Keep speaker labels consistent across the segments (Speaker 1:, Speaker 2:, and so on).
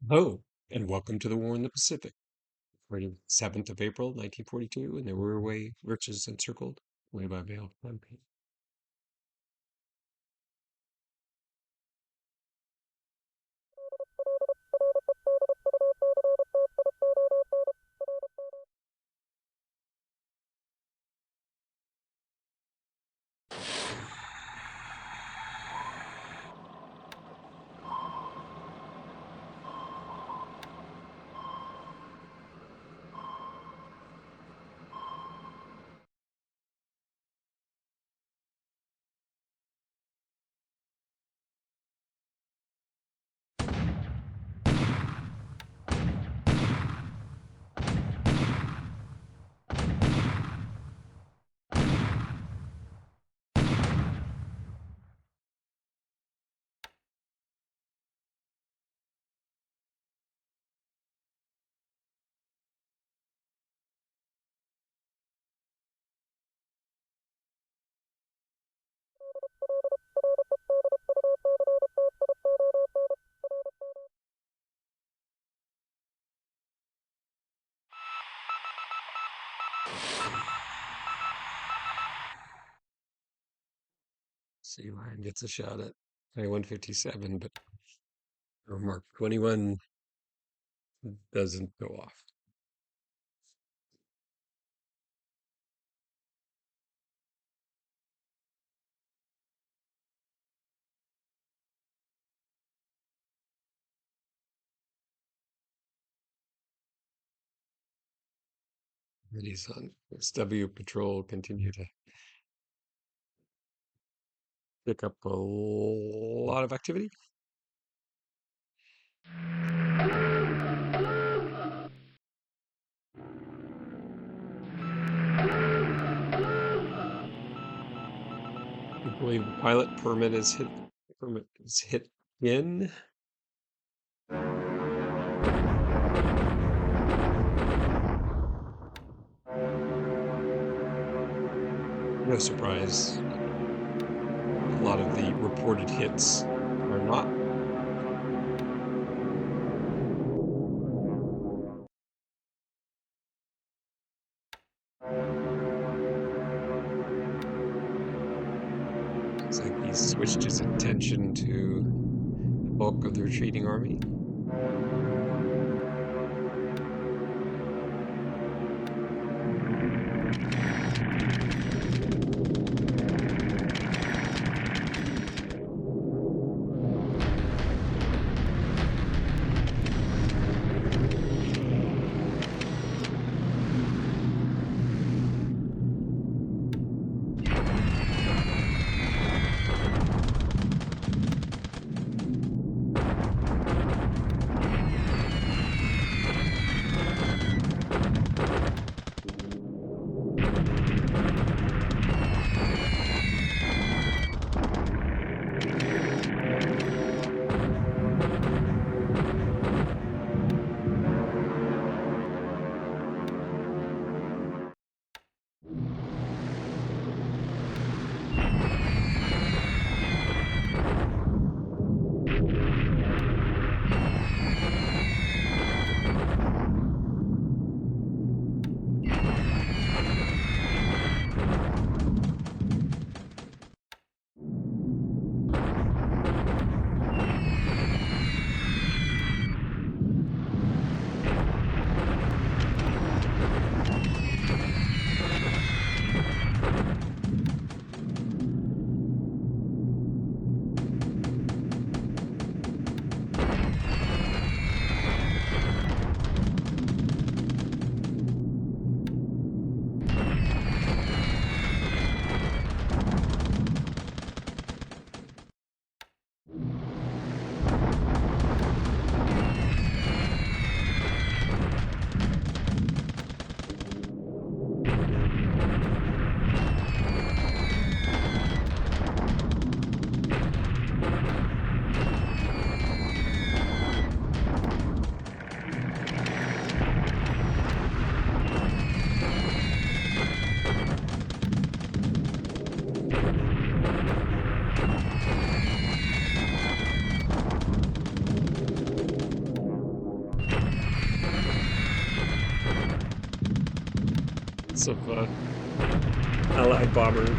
Speaker 1: Hello, and welcome to the War in the Pacific. 7th of April, 1942, and the Wirraway Riches Encircled, way by Vale campaign. See, Ryan gets a shot at 2157, but Mark 21 doesn't go off. Ready's on SW Patrol continue to pick up a lot of activity. I believe the pilot permit is hit in. No surprise. A lot of the reported hits are not. Looks like he's switched his attention to the bulk of the retreating army. lots of Allied bombers.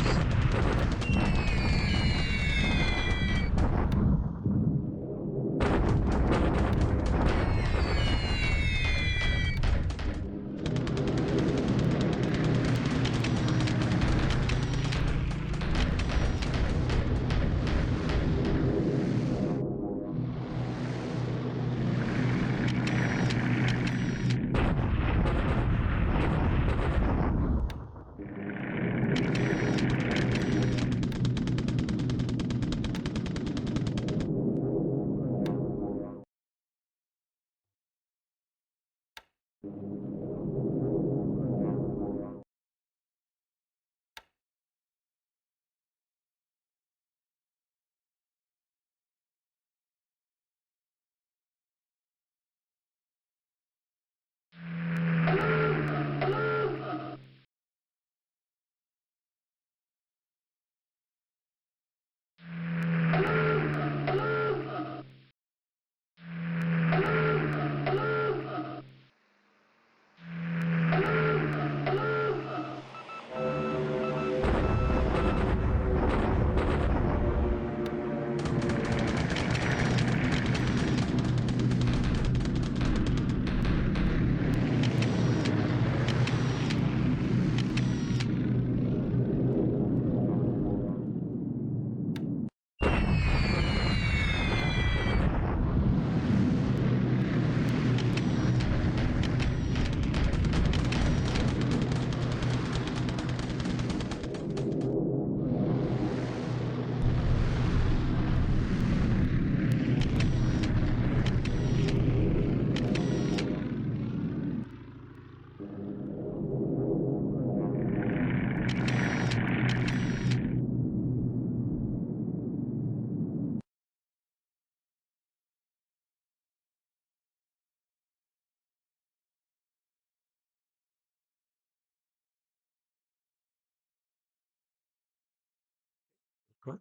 Speaker 1: Okay.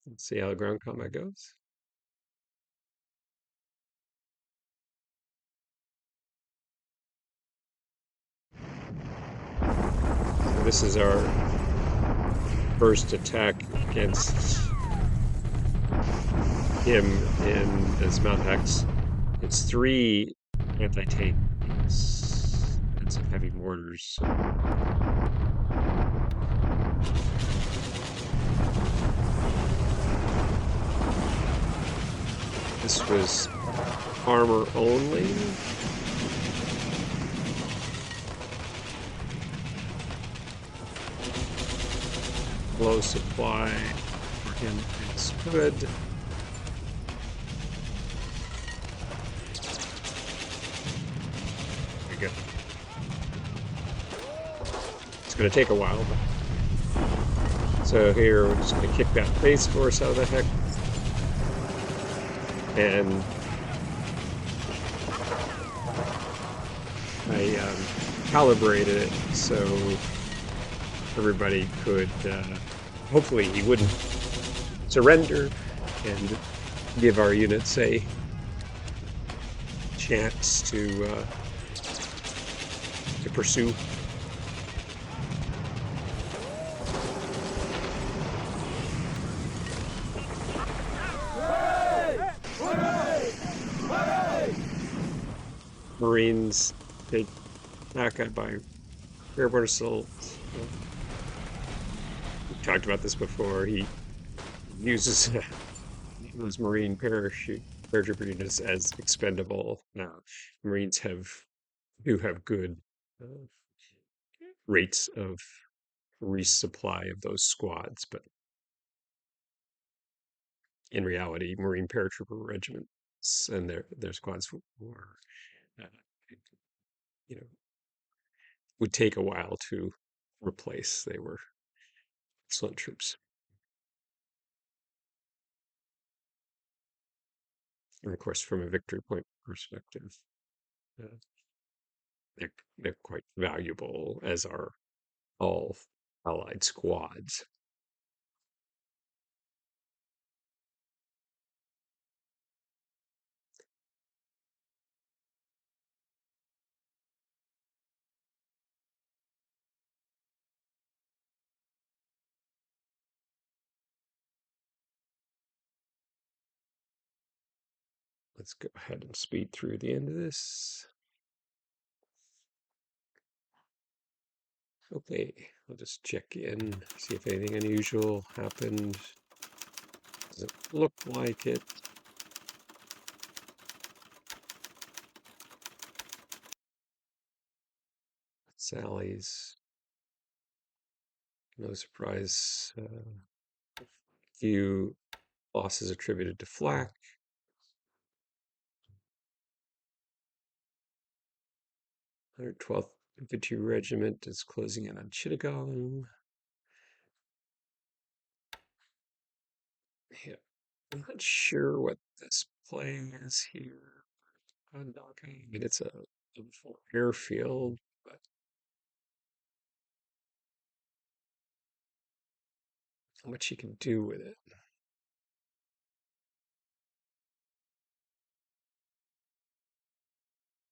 Speaker 1: Let's see how the ground combat goes. So this is our first attack against him in as Mount X. It's 3 anti-tank and some heavy mortars. This was armor only. Low supply for him is good. Very good. It's going to take a while, but so here we're just going to kick that base force out of the heck, and I calibrated it so everybody could, hopefully he wouldn't surrender and give our units a chance to pursue. Marines take back by airborne assault. We've talked about this before. He uses those Marine paratrooper units as expendable. Now, Marines do have good rates of resupply of those squads, but in reality, Marine paratrooper regiments and their squads were, uh, you know, would take a while to replace. They were excellent troops. And of course, from a victory point perspective, uh, they're quite valuable, as are all allied squads. Let's go ahead and speed through the end of this. Okay, I'll just check in, see if anything unusual happened. Doesn't look like it. Sally's, no surprise. Few losses attributed to flak. 112th Infantry Regiment is closing in on Chittagong. Yeah, I'm not sure what this play is here on Doca. I mean, it's a full airfield, but how much you can do with it.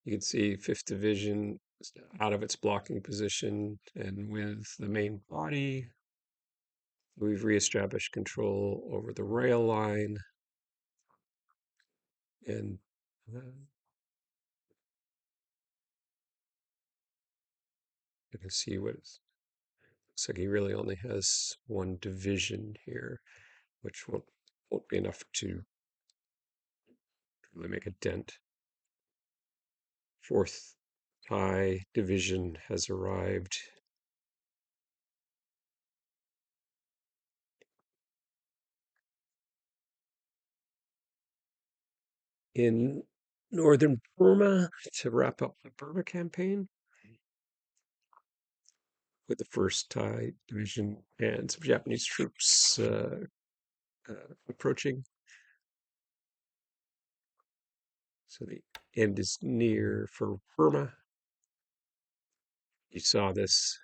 Speaker 1: You can see 5th Division is out of its blocking position, and with the main body, we've reestablished control over the rail line, and you can see what it's, looks like he really only has one division here, which won't be enough to really make a dent. 4th Thai Division has arrived. In northern Burma to wrap up the Burma campaign with the 1st Thai Division and some Japanese troops approaching. So the end is near for Burma. You saw this.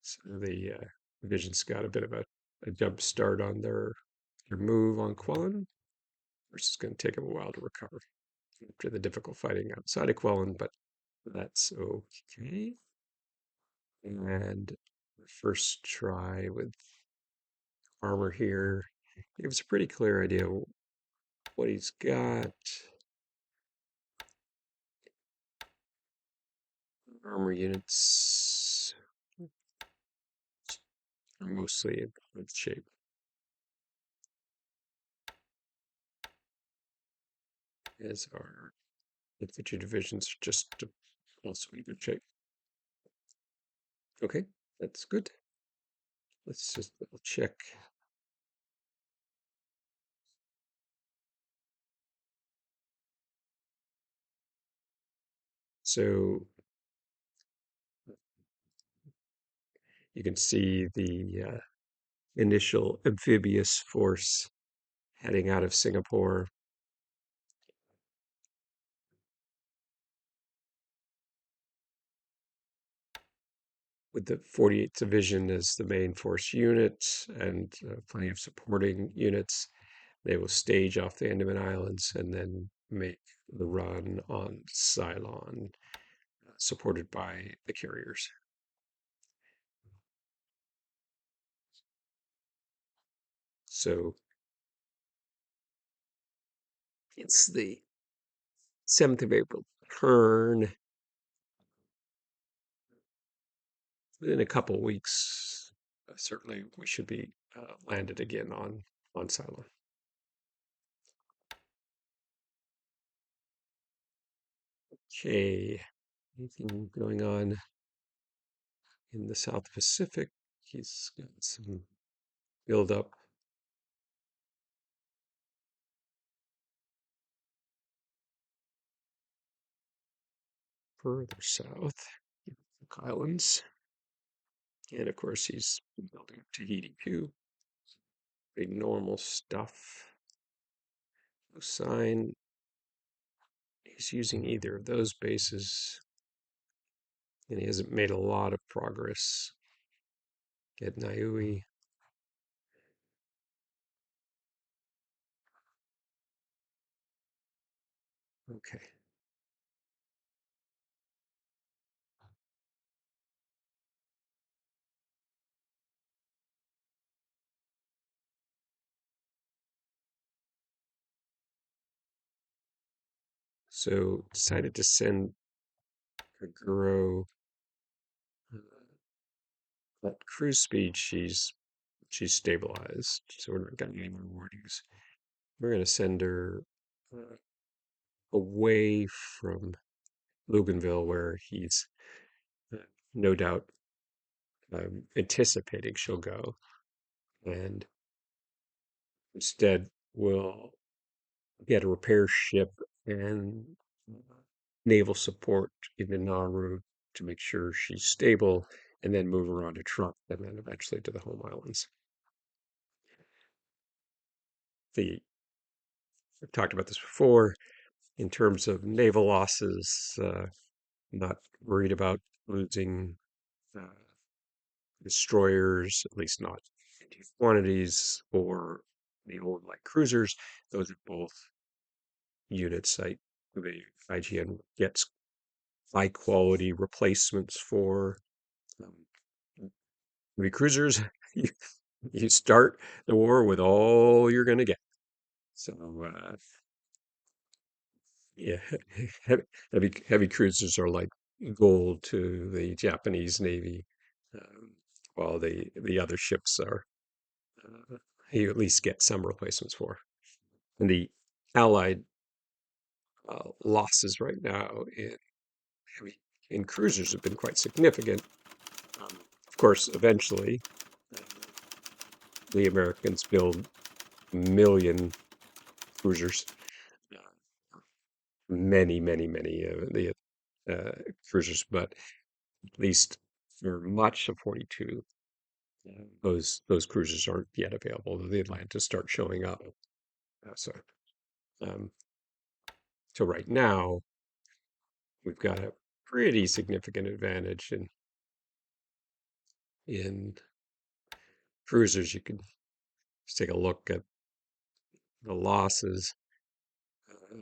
Speaker 1: So the division's got a bit of a jump start on their move on Quellen. Which is going to take them a while to recover after the difficult fighting outside of Quellen, but that's okay. And the first try with armor here gives a pretty clear idea what he's got. Armor units are mostly in good shape. As our infantry divisions are just also in good shape. Okay, that's good. Let's just double check. So you can see the initial amphibious force heading out of Singapore. With the 48th Division as the main force unit and plenty of supporting units, they will stage off the Andaman Islands and then make the run on Ceylon, supported by the carriers. So it's the 7th of April turn. Within a couple weeks, certainly we should be landed again on Ceylon. Okay, anything going on in the South Pacific? He's got some build up. Further south, Cook Islands. And of course, he's building up Tahiti too. Pretty normal stuff. No sign he's using either of those bases. And he hasn't made a lot of progress. Get Niue. Okay. So decided to send Kaguro at cruise speed. She's stabilized, so we're not getting any more warnings. We're going to send her uh, away from Luganville, where he's uh, no doubt anticipating she'll go, and instead we'll get a repair ship and naval support into Nauru to make sure she's stable, and then move her on to Trump, and then eventually to the home islands. I've talked about this before in terms of naval losses. Not worried about losing uh, destroyers, at least not in huge quantities, or the old light cruisers. Those are both units the IGN gets high quality replacements for. Heavy cruisers, you, you start the war with all you're going to get. So, yeah, heavy cruisers are like gold to the Japanese Navy, um, while the other ships are you at least get some replacements for. And the Allied losses right now heavy, in cruisers have been quite significant. Of course, eventually, uh, the Americans build a million cruisers, many the uh, cruisers, but at least for much of 42, those cruisers aren't yet available. The Atlantis start showing up. So, um, so right now we've got a pretty significant advantage in cruisers. You can just take a look at the losses. Uh,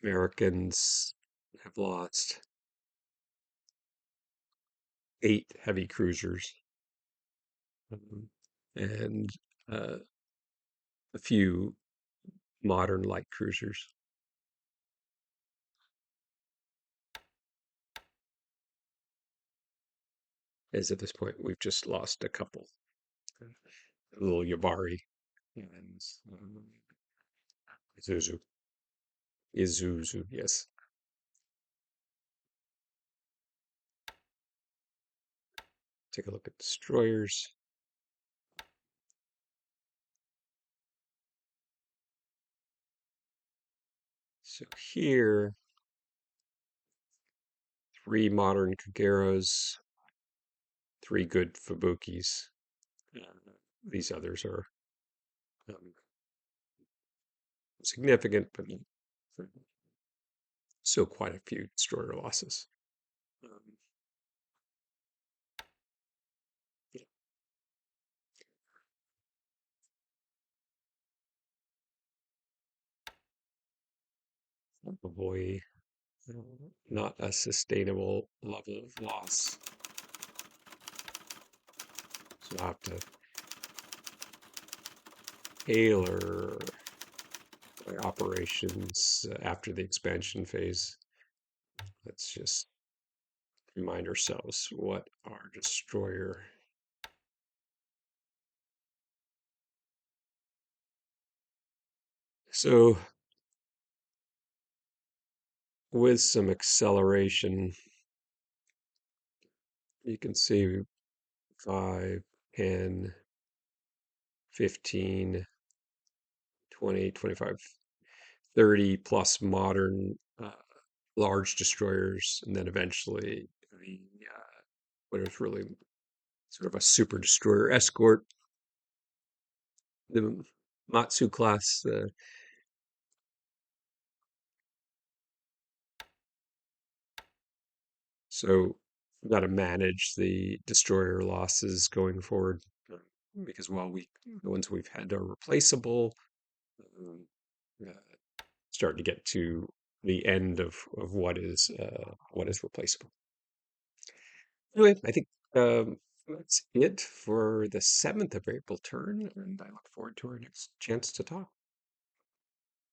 Speaker 1: Americans have lost 8 heavy cruisers, um, and uh, a few modern light cruisers. As at this point, we've just lost a couple. A little Yabari and Isuzu. Isuzu, yes. Take a look at destroyers. So here, 3 modern Kageros, 3 good Fubukis. These others are um, significant, but still quite a few destroyer losses. Um, yeah, probably not a sustainable level of loss. So I'll have to tailor my operations after the expansion phase. Let's just remind ourselves what our destroyer. So with some acceleration, you can see 5, 10, 15, 20, 25, 30 plus modern large destroyers, and then eventually what is really sort of a super destroyer escort, the Matsu class. So we've got to manage the destroyer losses going forward, because while the ones we've had are replaceable, um, uh, starting to get to the end of what is replaceable. Anyway, I think that's it for the 7th of April turn, and I look forward to our next chance to talk.